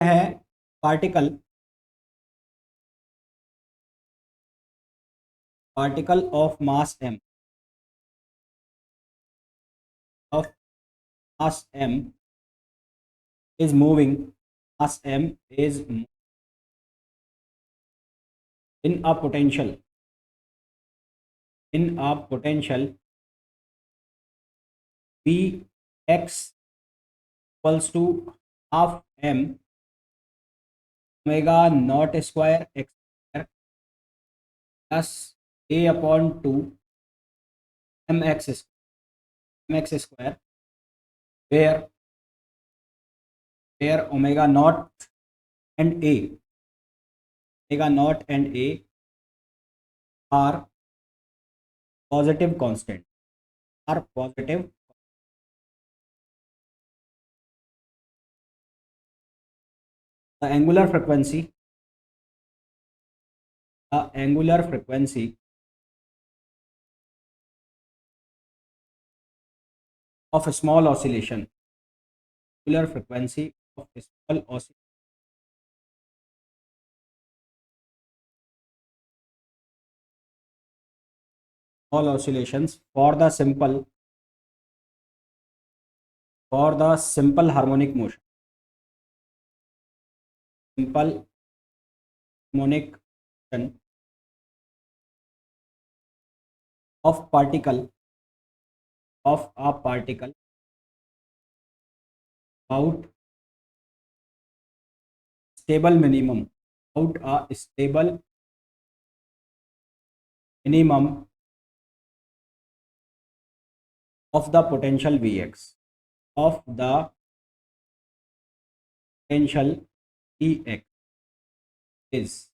है particle of mass m is moving mass m is in a potential Vx equals to half m omega naught square x square plus a upon 2 mx square where omega naught and a are positive constant the angular frequency of a small oscillation small oscillations for the simple harmonic motion of a particle about stable minimum of the potential Vx is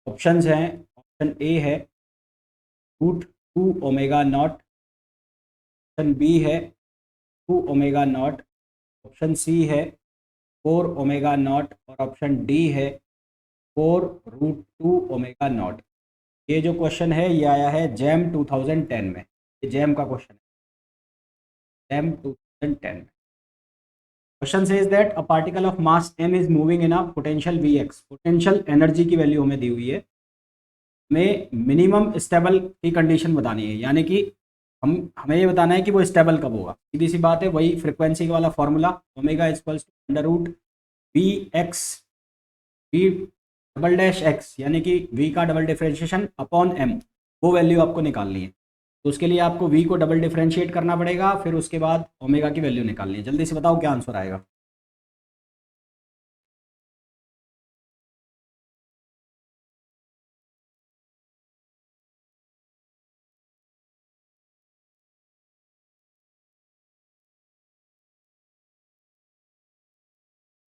options हैं। Option a है √2 omega naught, option b है 2 omega naught, option c है 4 omega naught और option d है 4√2 omega naught. ये जो question है ये आया है जैम 2010 में, ये जैम का क्वेश्चन है, जैम 2010 में। Question says that a particle of mass m is moving in a potential Vx। Potential energy की वैल्यू हमें दी हुई है, हमें मिनिमम स्टेबल की कंडीशन बतानी है, यानी कि हमें ये बताना है कि वो स्टेबल कब होगा। सीधी सी बात है, वही फ्रीक्वेंसी वाला formula omega equals to under root V X V double dash X, यानी कि v का डबल डिफरेंशिएशन अपॉन m, वो वैल्यू आपको निकालनी है। तो उसके लिए आपको v को डबल डिफरेंशिएट करना पड़ेगा, फिर उसके बाद ओमेगा की वैल्यू निकालनी है। जल्दी से बताओ क्या आंसर आएगा।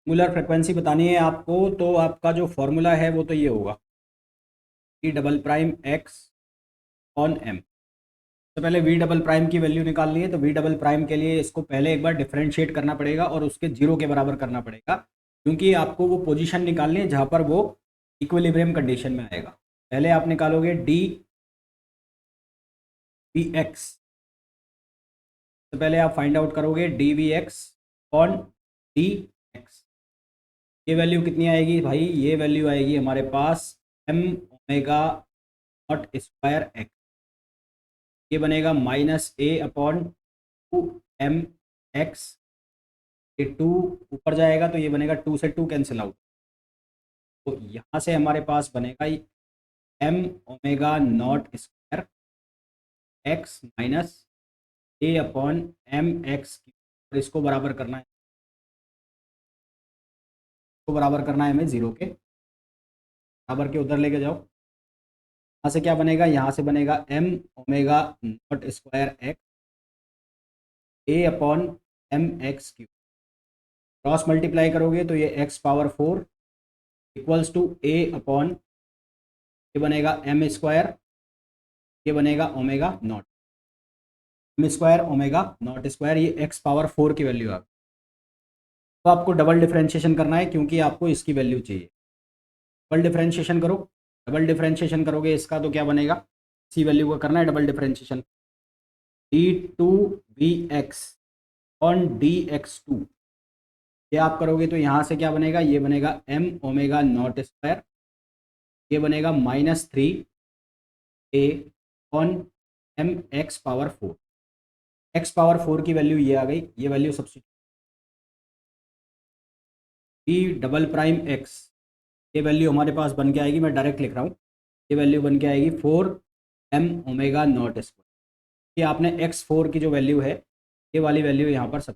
एंगुलर फ्रिक्वेंसी बतानी है आपको, तो आपका जो फॉर्मूला है वो तो ये होगा V double prime X on M. तो पहले वी डबल प्राइम की वैल्यू निकालनी है, तो वी डबल प्राइम के लिए इसको पहले एक बार डिफरेंशिएट करना पड़ेगा और उसके जीरो के बराबर करना पड़ेगा, क्योंकि आपको वो पोजीशन निकालनी है जहाँ पर वो इक्विलिब्रियम कंडीशन में आएगा। पहले आप निकालोगे डी वी एक्स, तो पहले आप फाइंड आउट करोगे d v x on D x. ये वैल्यू कितनी आएगी भाई, ये वैल्यू आएगी हमारे पास m omega not square x, ये बनेगा माइनस ए अपॉन 2mx। ये 2 ऊपर जाएगा तो ये बनेगा 2 से 2 कैंसिल आउट, तो यहाँ से हमारे पास बनेगा M omega not square X minus A upon M X, और इसको बराबर करना है, हमें जीरो के बराबर के उधर लेके जाओ। यहाँ से क्या बनेगा, यहाँ से बनेगा M omega not square X A upon M X cube, cross multiply करोगे तो ये X power 4 equals to A upon, ये बनेगा एम स्क्वायर, ये बनेगा omega not, M square omega not square, ये एक्स पावर 4 की वैल्यू आ गई। तो आपको डबल डिफरेंशिएशन करना है क्योंकि आपको इसकी वैल्यू चाहिए। डबल डिफरेंशिएशन करो, डबल डिफरेंशिएशन करोगे इसका तो क्या बनेगा, इसी वैल्यू का करना है double differentiation. D two V x on D X two, ये आप करोगे तो यहाँ से क्या बनेगा, ये बनेगा एम ओमेगा नॉट स्क्वायर, ये बनेगा -3 a on M X power 4। X power 4 की वैल्यू ये आ गई, ये value substitute B double prime X, ये वैल्यू हमारे पास बन के आएगी, मैं डायरेक्ट लिख रहा हूँ, ये वैल्यू बन के आएगी 4m ओमेगा नॉट स्क्वायर। ये आपने x4 की जो वैल्यू है, ये वाली वैल्यू यहाँ पर सब,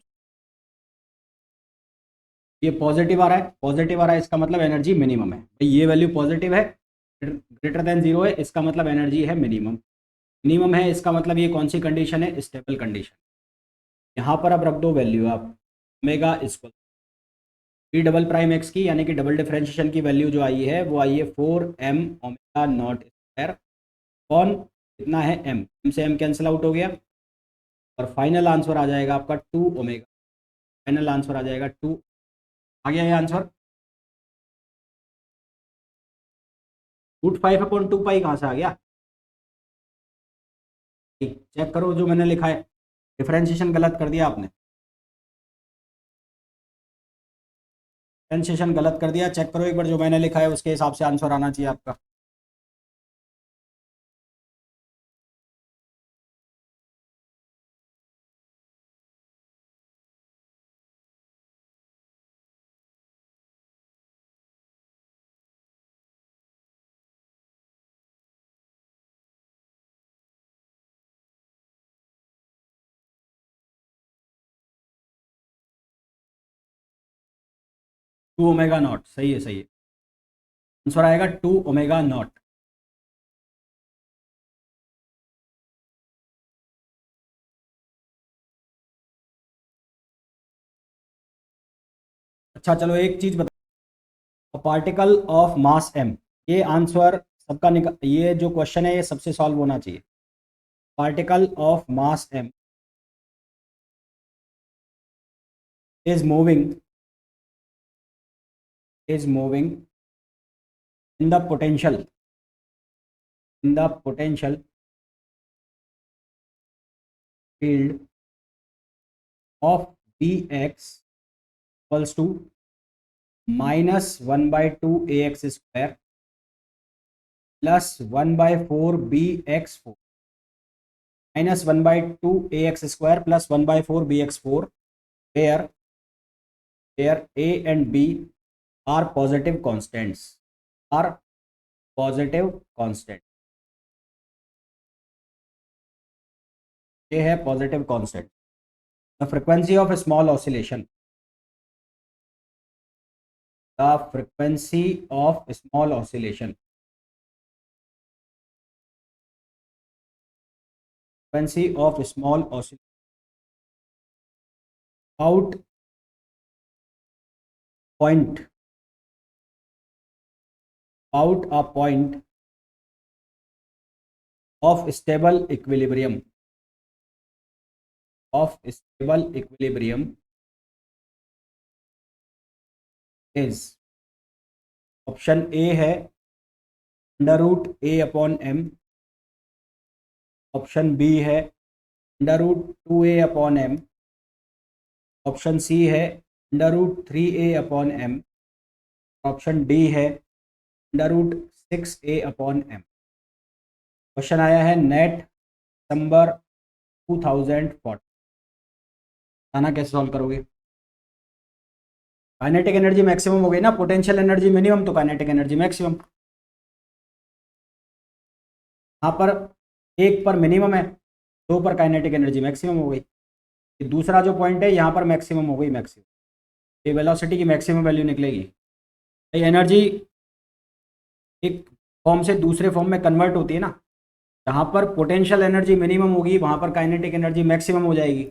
ये पॉजिटिव आ रहा है, पॉजिटिव आ रहा है, इसका मतलब एनर्जी मिनिमम है भाई। ये वैल्यू पॉजिटिव है, ग्रेटर देन 0 है, इसका मतलब एनर्जी है मिनिमम। मिनिमम है इसका मतलब ये कौन सी कंडीशन है, स्टेबल कंडीशन। यहाँ पर अब रख दो वैल्यू आप, omega equal B double prime X की, यानी कि डबल डिफरेंशिएशन की वैल्यू जो आई है वो आई है 4m ओमेगा नॉट स्क्वायर। कौन कितना है, m से m कैंसिल आउट हो गया, और फाइनल आंसर आ जाएगा आपका 2 ओमेगा, फाइनल आंसर आ जाएगा 2। आ गया ये आंसर। √5/2 कहाँ से आ गया, चेक करो जो मैंने लिखा है, डिफरेंशिएशन गलत कर दिया आपने, डिफरेंशिएशन गलत कर दिया, चेक करो एक बार, जो मैंने लिखा है उसके हिसाब से आंसर आना चाहिए आपका। टू ओमेगा नॉट, सही है, सही है, आंसर आएगा 2 ओमेगा नॉट। अच्छा चलो एक चीज बता, पार्टिकल ऑफ मास m, ये आंसर सबका ये जो क्वेश्चन है ये सबसे सॉल्व होना चाहिए। Particle of mass m is moving in the potential field of Bx equals to -1/2 ax square plus 1/4 bx4, -1/2 ax square plus 1/4 bx4, where a and b are positive constants, are positive constant, ये है positive constant. The frequency of small oscillation, the frequency of small oscillation, frequency of small oscillation out a point of stable equilibrium, is, option a है √a/m, option b है √2a/m, option c है √3a/m, option d है √6a/m। Question आया है net दिसंबर 2014, आना कैसे solve करोगे। Kinetic energy maximum हो गई ना, पोटेंशियल एनर्जी मिनिमम तो काइनेटिक एनर्जी मैक्सिमम। यहाँ पर एक पर मिनिमम है, दो पर काइनेटिक एनर्जी मैक्सिमम हो गई। दूसरा जो पॉइंट है यहाँ पर मैक्सिमम हो गई, मैक्सिमम, ये वेलोसिटी की मैक्सिमम वैल्यू निकलेगी। एनर्जी एक फॉर्म से दूसरे फॉर्म में कन्वर्ट होती है ना, जहाँ पर पोटेंशियल एनर्जी मिनिमम होगी वहाँ पर काइनेटिक एनर्जी मैक्सिमम हो जाएगी,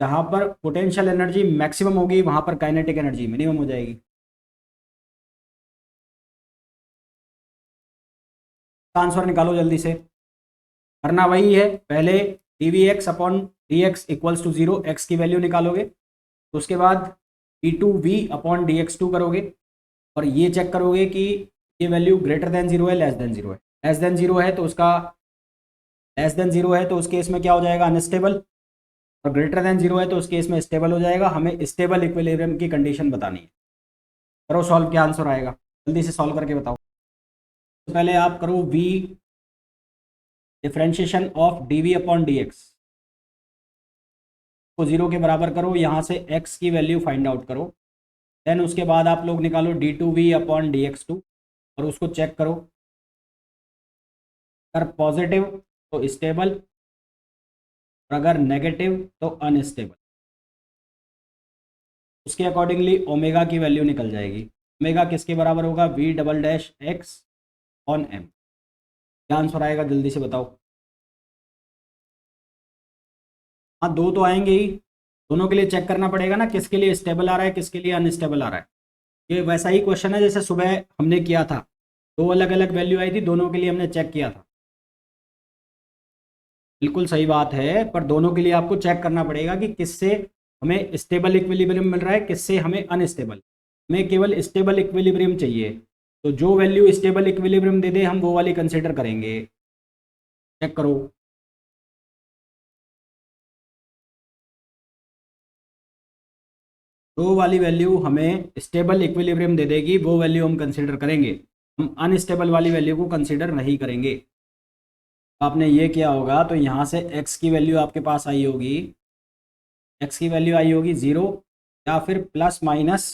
जहाँ पर पोटेंशियल एनर्जी मैक्सिमम होगी वहाँ पर काइनेटिक एनर्जी मिनिमम हो जाएगी। आंसर निकालो जल्दी से, करना वही है, पहले dvx/dx इक्वल्स टू 0, x की वैल्यू निकालोगे, तो उसके बाद d2v/dx2 करोगे, और ये चेक करोगे कि ये वैल्यू ग्रेटर देन 0 है, लेस देन 0 है। लेस देन 0 है तो उसका, लेस देन 0 है तो उस केस में क्या हो जाएगा, अनस्टेबल, और ग्रेटर देन 0 है तो उस केस में स्टेबल हो जाएगा। हमें स्टेबल इक्विलिब्रियम की कंडीशन बतानी है। करो सॉल्व, क्या आंसर आएगा जल्दी से सॉल्व करके बताओ। तो पहले आप करो v differentiation of dv upon dx को 0 के बराबर करो, यहाँ से x की वैल्यू फाइंड आउट करो। देन उसके बाद आप लोग निकालो d2v अपॉन dx2 और उसको चेक करो। अगर पॉजिटिव तो स्टेबल और अगर नेगेटिव तो अनस्टेबल। उसके अकॉर्डिंगली ओमेगा की वैल्यू निकल जाएगी। ओमेगा किसके बराबर होगा? v double dash X on M. क्या आंसर आएगा जल्दी से बताओ। हाँ, दो तो आएंगे ही, दोनों के लिए चेक करना पड़ेगा ना किसके लिए स्टेबल आ रहा है किसके लिए अनस्टेबल आ रहा है। ये वैसा ही क्वेश्चन है जैसे सुबह हमने किया था, दो अलग अलग वैल्यू आई थी, दोनों के लिए हमने चेक किया था। बिल्कुल सही बात है, पर दोनों के लिए आपको चेक करना पड़ेगा कि किससे हमें स्टेबल इक्विलिब्रियम मिल रहा है किससे हमें अनस्टेबल। हमें केवल स्टेबल इक्विलिब्रियम चाहिए, तो जो वैल्यू स्टेबल इक्विलिब्रियम दे दे हम वो वाली कंसिडर करेंगे। चेक करो। जो वाली वैल्यू हमें स्टेबल इक्विलिब्रियम दे देगी वो वैल्यू हम कंसिडर करेंगे, हम अनस्टेबल वाली वैल्यू को कंसिडर नहीं करेंगे। आपने ये किया होगा तो यहाँ से x की वैल्यू आपके पास आई होगी, x की वैल्यू आई होगी 0 या फिर plus minus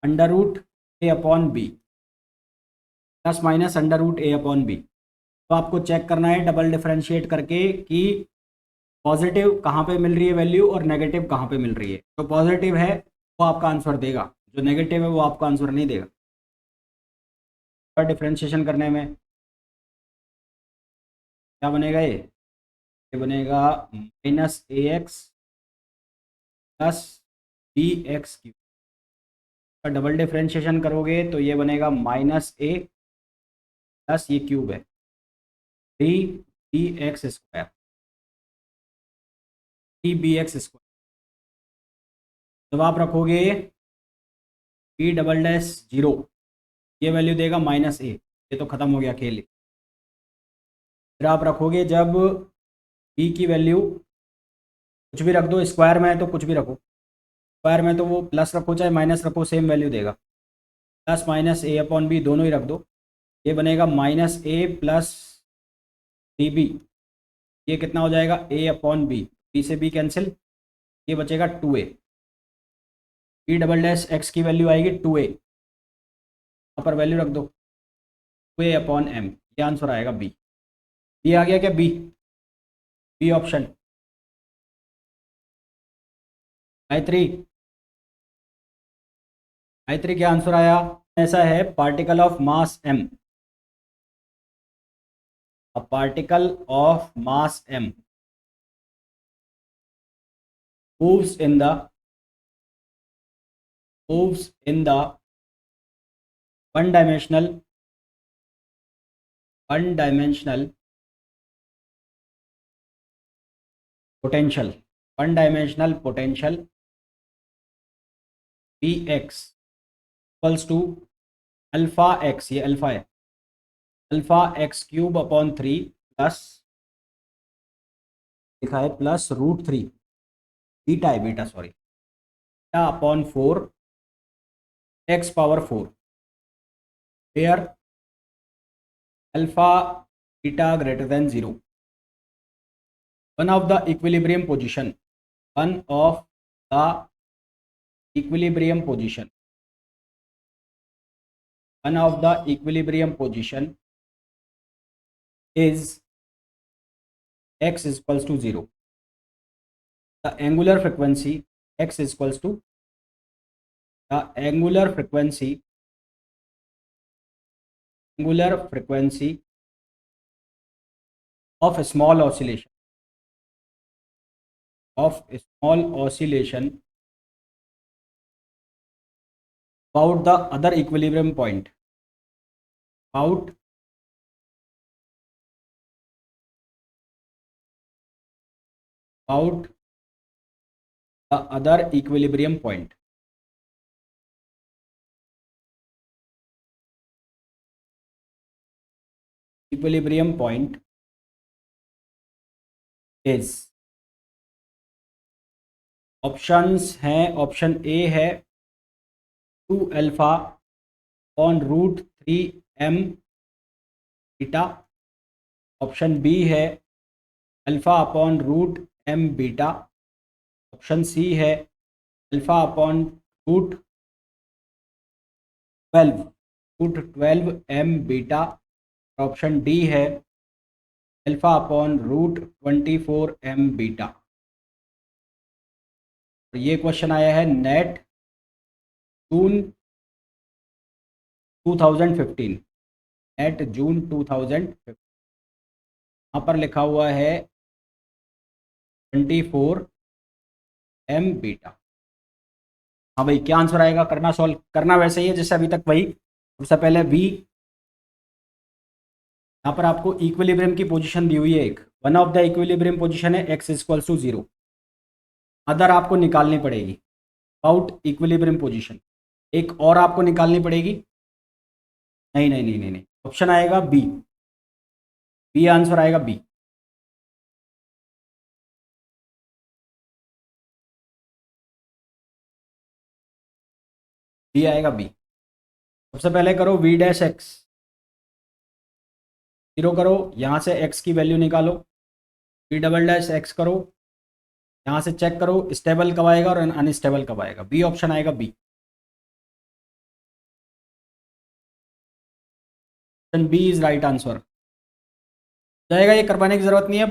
under root a upon b, plus minus under root a upon b. तो आपको चेक करना है डबल डिफरेंशिएट करके कि पॉजिटिव कहाँ पे मिल रही है वैल्यू और नेगेटिव कहाँ पे मिल रही है। तो पॉजिटिव है वो आपका आंसर देगा, जो नेगेटिव है वो आपका आंसर नहीं देगा। पर डिफरेंशिएशन करने में क्या बनेगा? ये बनेगा minus a x plus b x cube का डबल डिफरेंशिएशन करोगे तो ये बनेगा माइनस ए प्लस ये क्यूब है 3bx² 3bx²। जब आप रखोगे बी डबल डैश 0, ये वैल्यू देगा माइनस ए, ये तो ख़त्म हो गया खेल। फिर आप रखोगे जब बी की वैल्यू कुछ भी रख दो, स्क्वायर में है तो कुछ भी रखो, स्क्वायर में तो वो प्लस रखो चाहे माइनस रखो सेम वैल्यू देगा। Plus minus A upon B दोनों ही रख दो, ये बनेगा माइनस ए प्लस डी बी। ये कितना हो जाएगा? ए अपॉन बी, बी से बी कैंसिल, ये बचेगा 2a। B double dash X की वैल्यू आएगी 2a, यहाँ पर वैल्यू रख दो 2a अपॉन एम, ये आंसर आएगा बी। ये आ गया क्या? B, B option. I3, I3 क्या आंसर आया? ऐसा है particle of mass m, a particle of mass m moves in the one dimensional potential, one dimensional potential Vx equals to alpha x, ये अल्फा है, alpha X cube upon 3 plus लिखा है plus √3, beta है, beta sorry, beta upon 4 X power 4, where alpha beta greater than 0। One of the equilibrium position, one of the equilibrium position, one of the equilibrium position is x is equals to 0. The angular frequency x is equals to the angular frequency of a small oscillation about the other equilibrium point, about the other equilibrium point. Equilibrium point is options हैं, option a है 2 alpha upon root 3 m beta, option b है alpha upon root m beta, option c है alpha upon root 12 m beta, option d है alpha upon root 24 m beta. ये question आया है net जून 2015, net जून 2015। यहाँ पर लिखा हुआ है 24 एम बीटा। हाँ भाई, क्या आंसर आएगा? करना, सॉल्व करना वैसे ही है जैसे अभी तक वही। सबसे पहले वी, यहाँ पर आपको इक्विलिब्रियम की पोजीशन दी हुई है एक, one of the equilibrium position है x इक्वल्स टू 0। अदर आपको निकालनी पड़ेगी, अबाउट इक्विलिब्रियम पोजीशन एक और आपको निकालनी पड़ेगी। नहीं नहीं नहीं नहीं नहीं, ऑप्शन आएगा बी, बी आंसर आएगा बी। बी आएगा बी। सबसे पहले करो वी डैश एक्स, 0 करो, यहाँ से x की वैल्यू निकालो, वी डबल डैश एक्स करो, यहाँ से चेक करो स्टेबल कब आएगा और अनस्टेबल कब आएगा। बी ऑप्शन आएगा B, option B is right answer. जाएगा, ये करवाने की जरूरत नहीं है,